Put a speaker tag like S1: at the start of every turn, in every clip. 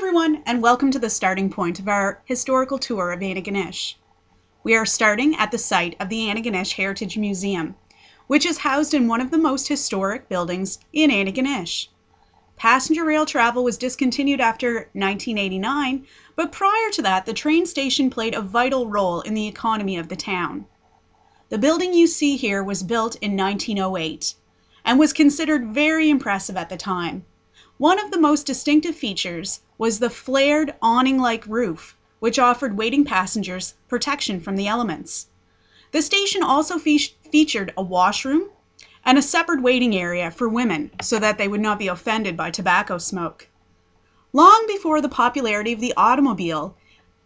S1: everyone, and welcome to the starting point of our historical tour of Antigonish. We are starting at the site of the Antigonish Heritage Museum, which is housed in one of the most historic buildings in Antigonish. Passenger rail travel was discontinued after 1989, but prior to that, the train station played a vital role in the economy of the town. The building you see here was built in 1908 and was considered very impressive at the time. One of the most distinctive features was the flared awning-like roof, which offered waiting passengers protection from the elements. The station also featured a washroom and a separate waiting area for women so that they would not be offended by tobacco smoke. Long before the popularity of the automobile,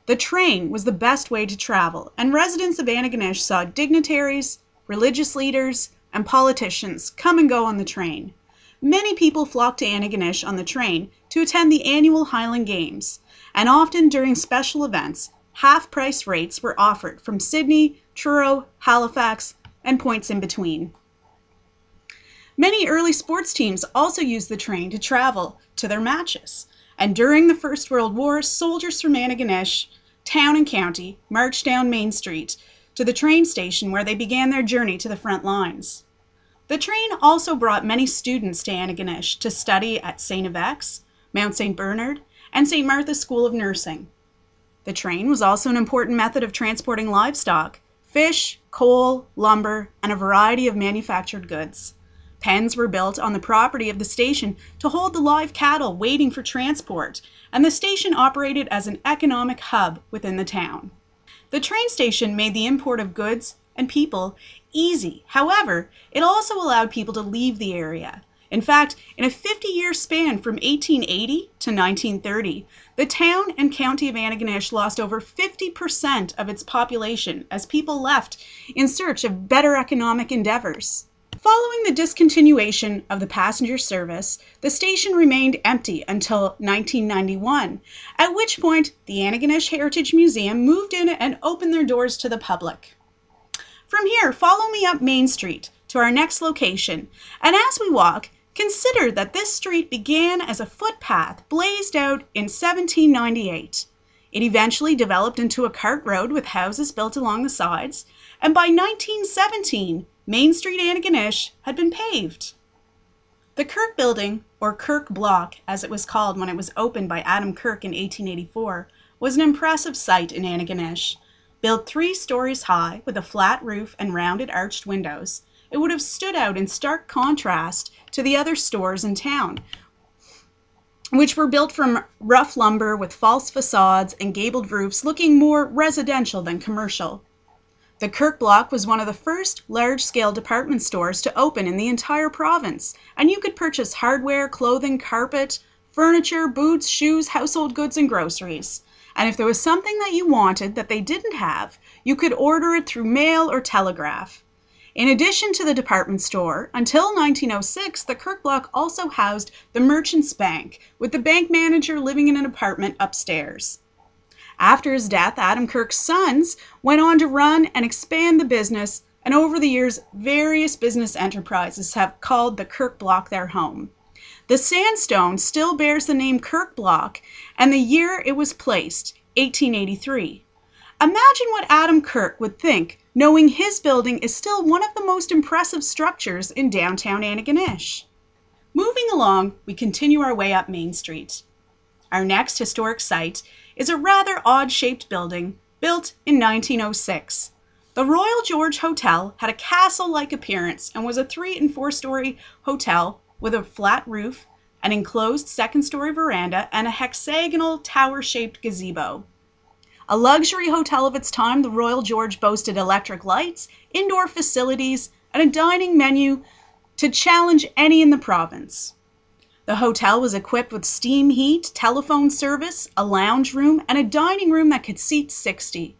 S1: the train was the best way to travel, and residents of Antigonish saw dignitaries, religious leaders, and politicians come and go on the train. Many people flocked to Antigonish on the train to attend the annual Highland Games, and often during special events, half-price rates were offered from Sydney, Truro, Halifax, and points in between. Many early sports teams also used the train to travel to their matches, and during the First World War, soldiers from Antigonish, town and county, marched down Main Street to the train station where they began their journey to the front lines. The train also brought many students to Antigonish to study at St. Yves, Mount St. Bernard, and St. Martha's School of Nursing. The train was also an important method of transporting livestock, fish, coal, lumber, and a variety of manufactured goods. Pens were built on the property of the station to hold the live cattle waiting for transport, and the station operated as an economic hub within the town. The train station made the import of goods and people easy. However, it also allowed people to leave the area. In fact, in a 50-year span from 1880 to 1930, the town and county of Antigonish lost over 50% of its population as people left in search of better economic endeavors. Following the discontinuation of the passenger service, the station remained empty until 1991, at which point the Antigonish Heritage Museum moved in and opened their doors to the public. From here, follow me up Main Street to our next location, and as we walk, consider that this street began as a footpath blazed out in 1798. It eventually developed into a cart road with houses built along the sides, and by 1917, Main Street Antigonish had been paved. The Kirk Building, or Kirk Block as it was called when it was opened by Adam Kirk in 1884, was an impressive sight in Antigonish. Built 3 stories high with a flat roof and rounded arched windows, it would have stood out in stark contrast to the other stores in town, which were built from rough lumber with false facades and gabled roofs looking more residential than commercial. The Kirk Block was one of the first large-scale department stores to open in the entire province, and you could purchase hardware, clothing, carpet, furniture, boots, shoes, household goods, and groceries. And if there was something that you wanted that they didn't have, you could order it through mail or telegraph. In addition to the department store, until 1906, the Kirk Block also housed the Merchants' Bank, with the bank manager living in an apartment upstairs. After his death, Adam Kirk's sons went on to run and expand the business, and over the years, various business enterprises have called the Kirk Block their home. The sandstone still bears the name Kirk Block, and the year it was placed, 1883. Imagine what Adam Kirk would think, knowing his building is still one of the most impressive structures in downtown Antigonish. Moving along, we continue our way up Main Street. Our next historic site is a rather odd-shaped building built in 1906. The Royal George Hotel had a castle-like appearance and was a 3- and 4-story hotel with a flat roof, an enclosed second-story veranda, and a hexagonal tower-shaped gazebo. A luxury hotel of its time, the Royal George boasted electric lights, indoor facilities, and a dining menu to challenge any in the province. The hotel was equipped with steam heat, telephone service, a lounge room, and a dining room that could seat 60.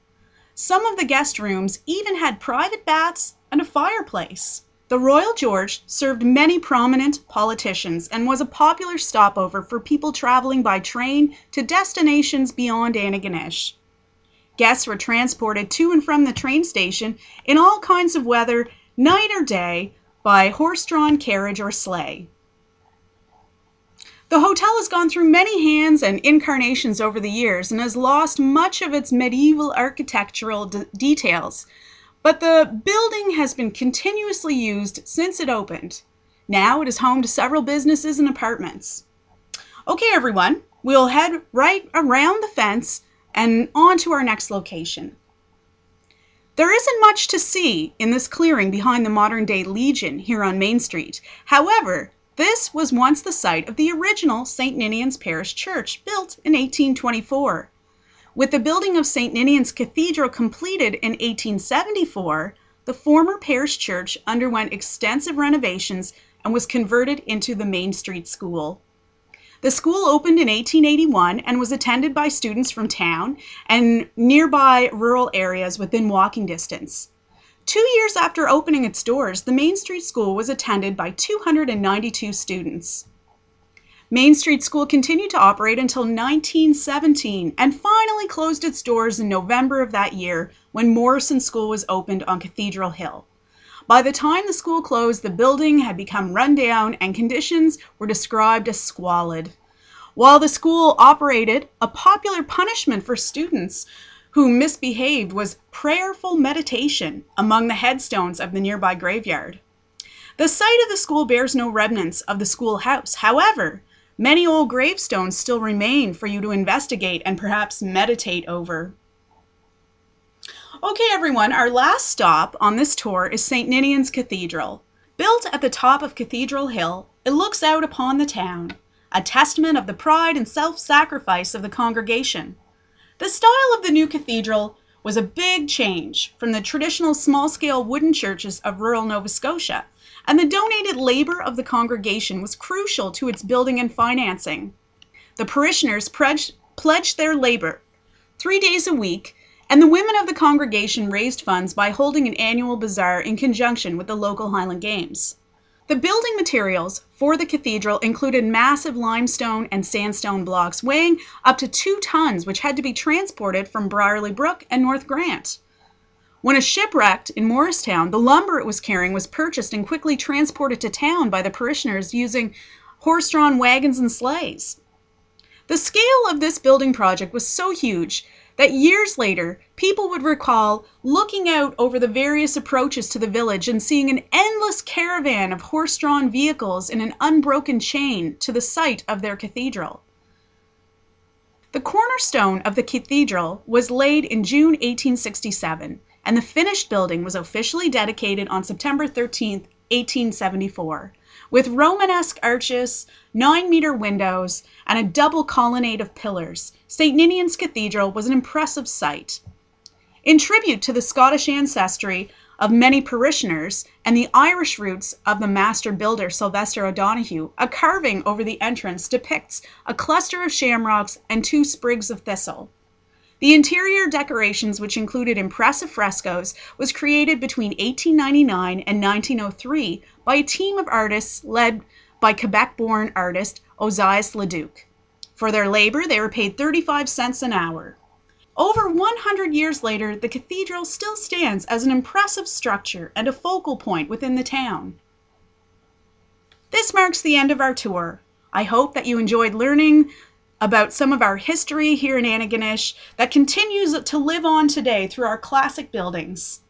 S1: Some of the guest rooms even had private baths and a fireplace. The Royal George served many prominent politicians and was a popular stopover for people traveling by train to destinations beyond Antigonish. Guests were transported to and from the train station in all kinds of weather, night or day, by horse-drawn carriage or sleigh. The hotel has gone through many hands and incarnations over the years and has lost much of its medieval architectural details, but the building has been continuously used since it opened. Now it is home to several businesses and apartments. Okay, everyone, we'll head right around the fence and on to our next location. There isn't much to see in this clearing behind the modern-day Legion here on Main Street. However, this was once the site of the original St. Ninian's Parish Church, built in 1824. With the building of St. Ninian's Cathedral completed in 1874, the former parish church underwent extensive renovations and was converted into the Main Street School. The school opened in 1881 and was attended by students from town and nearby rural areas within walking distance. 2 years after opening its doors, the Main Street School was attended by 292 students. Main Street School continued to operate until 1917 and finally closed its doors in November of that year when Morrison School was opened on Cathedral Hill. By the time the school closed, the building had become run down and conditions were described as squalid. While the school operated, a popular punishment for students who misbehaved was prayerful meditation among the headstones of the nearby graveyard. The site of the school bears no remnants of the schoolhouse. However, many old gravestones still remain for you to investigate and perhaps meditate over. Okay, everyone, our last stop on this tour is St. Ninian's Cathedral. Built at the top of Cathedral Hill, it looks out upon the town, a testament of the pride and self-sacrifice of the congregation. The style of the new cathedral was a big change from the traditional small-scale wooden churches of rural Nova Scotia, and the donated labor of the congregation was crucial to its building and financing. The parishioners pledged their labor 3 days a week, and the women of the congregation raised funds by holding an annual bazaar in conjunction with the local Highland Games. The building materials for the cathedral included massive limestone and sandstone blocks weighing up to 2 tons, which had to be transported from Brierley Brook and North Grant. When a ship wrecked in Morristown, the lumber it was carrying was purchased and quickly transported to town by the parishioners using horse-drawn wagons and sleighs. The scale of this building project was so huge that years later, people would recall looking out over the various approaches to the village and seeing an endless caravan of horse-drawn vehicles in an unbroken chain to the site of their cathedral. The cornerstone of the cathedral was laid in June 1867, and the finished building was officially dedicated on September 13, 1874. With Romanesque arches, 9-meter windows, and a double colonnade of pillars, St. Ninian's Cathedral was an impressive sight. In tribute to the Scottish ancestry of many parishioners and the Irish roots of the master builder Sylvester O'Donoghue, a carving over the entrance depicts a cluster of shamrocks and 2 sprigs of thistle. The interior decorations, which included impressive frescoes, was created between 1899 and 1903 by a team of artists led by Quebec-born artist Ozias Leduc. For their labor, they were paid 35 cents an hour. Over 100 years later, the cathedral still stands as an impressive structure and a focal point within the town. This marks the end of our tour. I hope that you enjoyed learning about some of our history here in Antigonish that continues to live on today through our classic buildings.